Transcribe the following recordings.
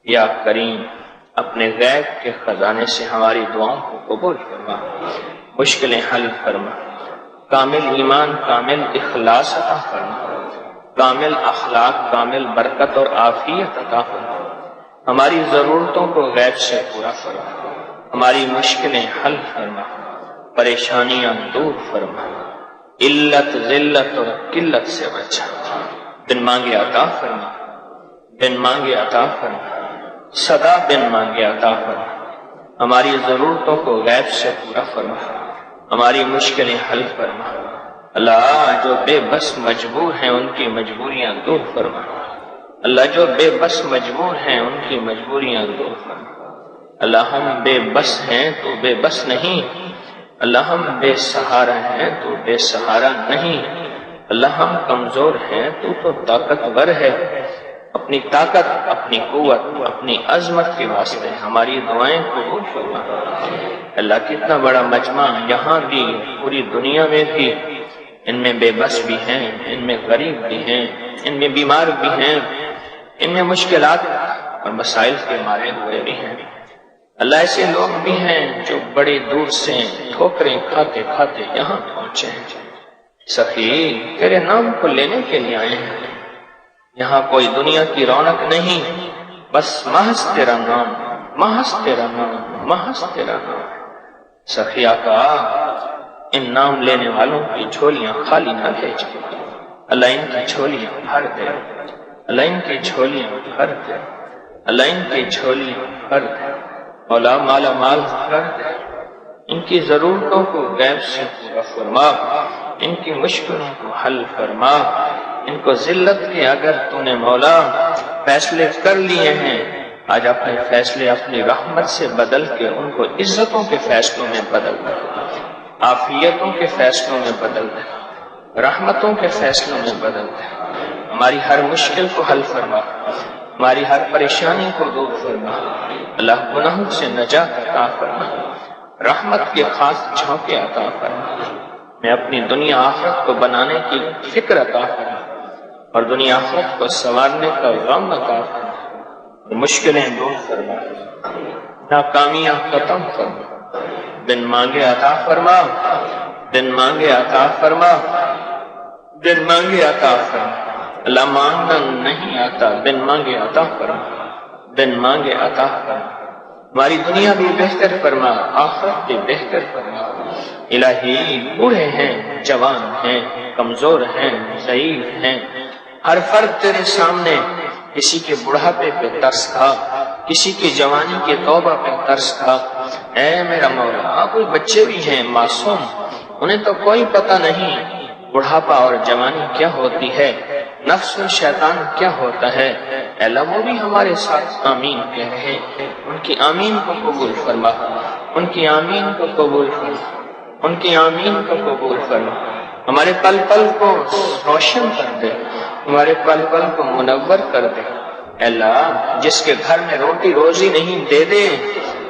یا کریم اپنے غیب کے خزانے سے ہماری دعاؤں کو قبول فرما، مشکلیں حل فرما، کامل ایمان، کامل اخلاص عطا فرما، کامل اخلاق، کامل برکت اور عافیت عطا فرما، ہماری ضرورتوں کو غیب سے پورا فرما، ہماری مشکلیں حل فرما، پریشانیاں دور فرما، علت ذلت اور قلت سے بچا، بن مانگے عطا فرما، بن مانگے عطا فرما، سدا بن مانگے عطا فرما، ہماری ضرورتوں کو غیب سے پورا فرما، ہماری مشکلیں حل فرما۔ اللہ جو بے بس مجبور ہیں ان کی مجبوریاں دور فرما، اللہ جو بے بس مجبور ہیں ان کی مجبوریاں دور فرما۔ اللہ ہم بے بس ہیں تو بے بس نہیں، اللہ ہم بے سہارا ہیں تو بے سہارا نہیں، اللہ ہم کمزور ہیں تو طاقتور ہے، اپنی طاقت، اپنی قوت، اپنی عظمت کے واسطے ہماری دعائیں قبول فرما۔ اللہ کتنا بڑا مجمع یہاں بھی، پوری دنیا میں بھی، ان میں بے بس بھی ہیں، ان میں غریب بھی ہیں، ان میں بیمار بھی ہیں، ان میں مشکلات اور مسائل کے مارے ہوئے بھی ہیں۔ اللہ ایسے لوگ بھی ہیں جو بڑے دور سے ٹھوکریں کھاتے کھاتے یہاں پہنچے ہیں، سخی تیرے نام کو لینے کے لیے آئے ہیں۔ یہاں کوئی دنیا کی رونق نہیں، بس محض تیرا نام، محض تیرا نام، محض تیرا نام۔ سخی آقا ان نام لینے والوں کی جھولیاں خالی نہ بھیج، اللہ ان کی جھولیاں بھر دے، اللہ ان کی جھولیاں بھر دے، اللہ ان کی جھولیاں بھر دے، مولا مالا مال کر دے، ان کی ضرورتوں کو غیب سے پورا فرما، ان کی مشکلوں کو حل فرما، ان کو ذلت کے اگر تو نے مولا فیصلے کر لیے ہیں، آج اپنے فیصلے اپنی رحمت سے بدل کے ان کو عزتوں کے فیصلوں میں بدل دے، عافیتوں کے فیصلوں میں بدل دے، رحمتوں کے فیصلوں میں بدل دے، ہماری ہر مشکل کو حل فرما، ہماری ہر پریشانی کو دور فرما، اللہ گناہوں سے نجات عطا فرما، رحمت کے خاص جھونکے عطا فرما، میں اپنی دنیا آخرت کو بنانے کی فکر عطا فرما اور دنیا آخرت کو سنوارنے کا غم عطا فرما، مشکلیں دور فرما، ناکامیاں ختم فرما، بن مانگے عطا فرما، بن مانگے عطا فرما، بن مانگے عطا فرما۔ اللہ مانگنا نہیں آتا، بن مانگے عطا فرما، بن مانگے عطا فرما، ہماری دنیا بھی بہتر فرما، آخرت بھی بہتر فرما۔ الہی بوڑھے ہیں، جوان ہیں، کمزور ہیں، ضعیف ہیں، ہر فرد تیرے سامنے کسی کے بڑھاپے پہ ترس کھا، کسی کی جوانی کے توبہ پہ ترس کھا، اے میرا مولا کوئی بچے بھی ہیں معصوم، انہیں تو کوئی پتہ نہیں بڑھاپا اور جوانی کیا ہوتی ہے، نفس اور شیطان کیا ہوتا ہے، اے اللہ وہ بھی ہمارے ساتھ آمین کہہ رہے، ان کی آمین کو قبول فرما، ان کی آمین کو قبول فرما، ان کی آمین کو قبول فرما، ہمارے پل پل کو روشن کر دے، ہمارے پل پل کو منور کر دے۔ اے اللہ جس کے گھر میں روٹی روزی نہیں دے دے،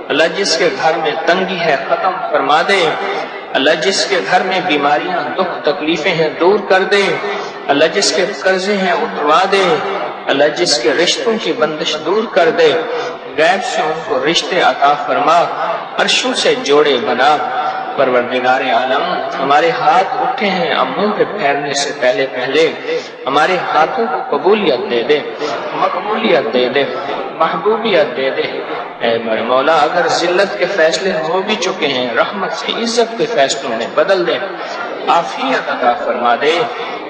اللہ جس کے گھر میں تنگی ہے ختم فرما دے، اللہ جس کے گھر میں بیماریاں دکھ تکلیفیں ہیں دور کر دے، اللہ جس کے قرضے ہیں اتروا دے، اللہ جس کے رشتوں کی بندش دور کر دے، غیب سے ان کو رشتے عطا فرما، عرشوں سے جوڑے بنا۔ پروردگار عالم ہمارے ہاتھ اٹھے ہیں اموں پہ پھیرنے سے پہلے ہمارے ہاتھوں کو قبولیت دے دے، مقبولیت دے دے، محبوبیت دے دے۔ اے میرے مولا اگر ذلت کے فیصلے ہو بھی چکے ہیں، رحمت سے عزت کے فیصلوں میں بدل دے، عافیت عطا فرما دے،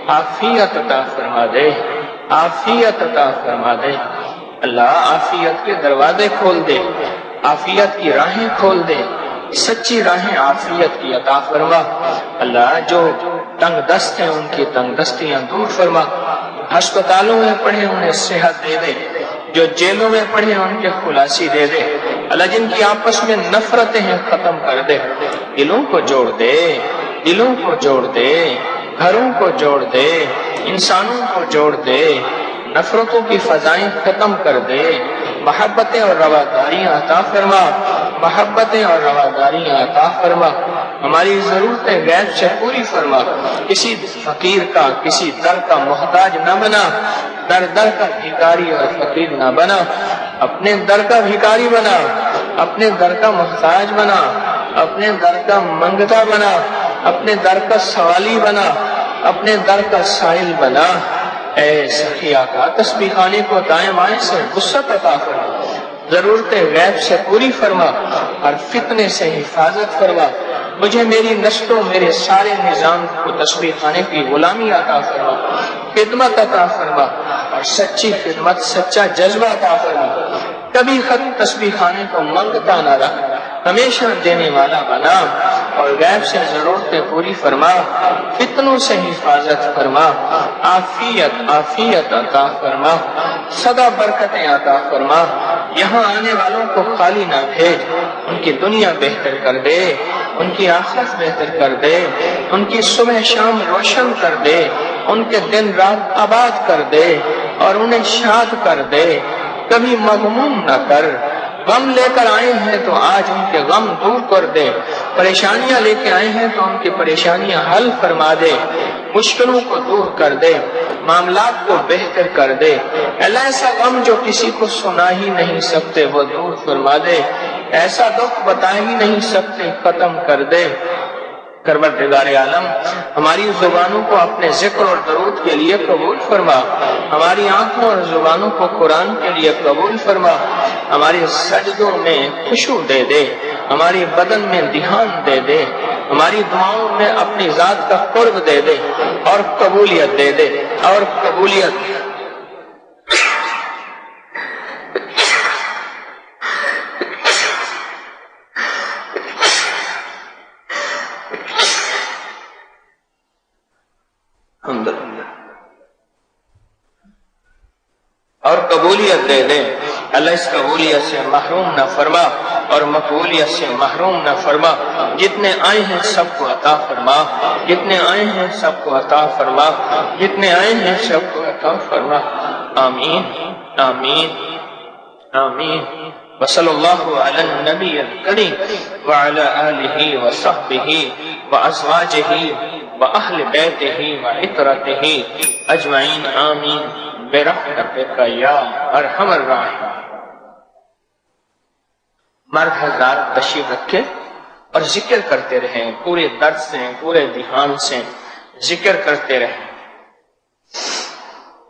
عافیت عطا فرما دے، عافیت عطا فرما دے۔ اللہ عافیت کے دروازے کھول دے، عافیت کی راہیں کھول دے، سچی راہیں عافیت کی عطا فرما۔ اللہ جو تنگ دست ہیں ان کی تنگ دستیاں دور فرما، ہسپتالوں میں پڑھے انہیں صحت دے دے، جو جیلوں میں پڑھے ان کے خلاصی دے دے، اللہ جن کی آپس میں نفرتیں ہیں ختم کر دے، دلوں کو جوڑ دے، دلوں کو جوڑ دے، گھروں کو جوڑ دے، انسانوں کو جوڑ دے، نفرتوں کی فضائیں ختم کر دے، محبتیں اور رواداریاں عطا فرما، محبتیں اور رواداریاں عطا فرما، ہماری ضرورتیں غیب سے پوری فرما، کسی فقیر کا کسی در کا محتاج نہ بنا، در در کا بھکاری اور فقیر نہ بنا، اپنے در کا بھکاری بنا، اپنے در کا محتاج بنا، اپنے در کا منگتا بنا، اپنے در کا سوالی بنا، اپنے در کا سائل بنا۔ اے سخی آقا تسبیح خانے کو دائیں بائیں سے وسعت عطا فرما، ضرورت غیب سے پوری فرما، اور فتنے سے حفاظت فرما۔ مجھے میری نسلوں میرے سارے نظام کو تسبیح خانے کی غلامی عطا فرما، خدمت عطا فرما، اور سچی خدمت سچا جذبہ عطا فرما۔ کبھی خط تسبیح خانے کو منگتا نہ رکھ، ہمیشہ دینے والا بنا، اور غیب سے ضرورتیں پوری فرما، فتنوں سے حفاظت فرما، عافیت عطا فرما، سدا برکتیں عطا فرما۔ یہاں آنے والوں کو خالی نہ بھیج، ان کی دنیا بہتر کر دے، ان کی آخرت بہتر کر دے، ان کی صبح شام روشن کر دے، ان کے دن رات آباد کر دے، اور انہیں شاد کر دے۔ کبھی مغموم نہ کر، غم لے کر آئے ہیں تو آج ان کے غم دور کر دے، پریشانیاں لے کے آئے ہیں تو ان کی پریشانیاں حل فرما دے، مشکلوں کو دور کر دے، معاملات کو بہتر کر دے۔ اللہ ایسا غم جو کسی کو سنا ہی نہیں سکتے وہ دور فرما دے، ایسا دکھ بتا ہی نہیں سکتے ختم کر دے۔ پروردگار عالم ہماری زبانوں کو اپنے ذکر اور درود کے لیے قبول فرما، ہماری آنکھوں اور زبانوں کو قرآن کے لیے قبول فرما، ہماری سجدوں میں خشوع دے دے، ہماری بدن میں دھیان دے دے، ہماری دعاؤں میں اپنی ذات کا قرب دے دے، اور قبولیت دے دے، اور قبولیت۔ اور قبولیت دے دے۔ اللہ اس قبولیت سے محروم نہ فرما، اور مقبولیت سے محروم نہ فرما۔ جتنے آئے ہیں سب کو عطا فرما، جتنے آئے ہیں سب کو عطا فرما، جتنے آئے ہیں سب کو عطا فرما۔ آمین آمین آمین۔ وصلی اللہ علی النبی الکریم وعلی آلہ وصحبہ وازواجہ واہل بیتہ وعطرتہ اجمعین آمین برحمتک یا ارحم الراحمین۔ مرد حضرات تشریف رکھے اور ذکر کرتے رہیں، پورے درد سے پورے دھیان سے ذکر کرتے رہیں،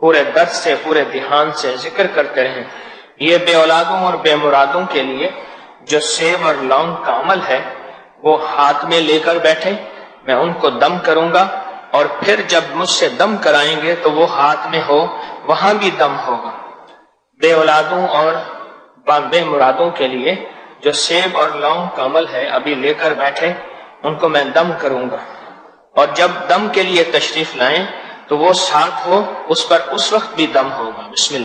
پورے درد سے پورے دھیان سے ذکر کرتے رہیں۔ یہ بے اولادوں اور بے مرادوں کے لیے جو سیب اور لونگ کا عمل ہے وہ ہاتھ میں لے کر بیٹھے، میں ان کو دم کروں گا، اور پھر جب مجھ سے دم کرائیں گے تو وہ ہاتھ میں ہو وہاں بھی دم ہوگا۔ بے اولادوں اور بے مرادوں کے لیے جو سیب اور لونگ کا عمل ہے ابھی لے کر بیٹھے، ان کو میں دم کروں گا، اور جب دم کے لیے تشریف لائیں تو وہ ساتھ ہو، اس پر اس وقت بھی دم ہوگا۔ بسم اللہ۔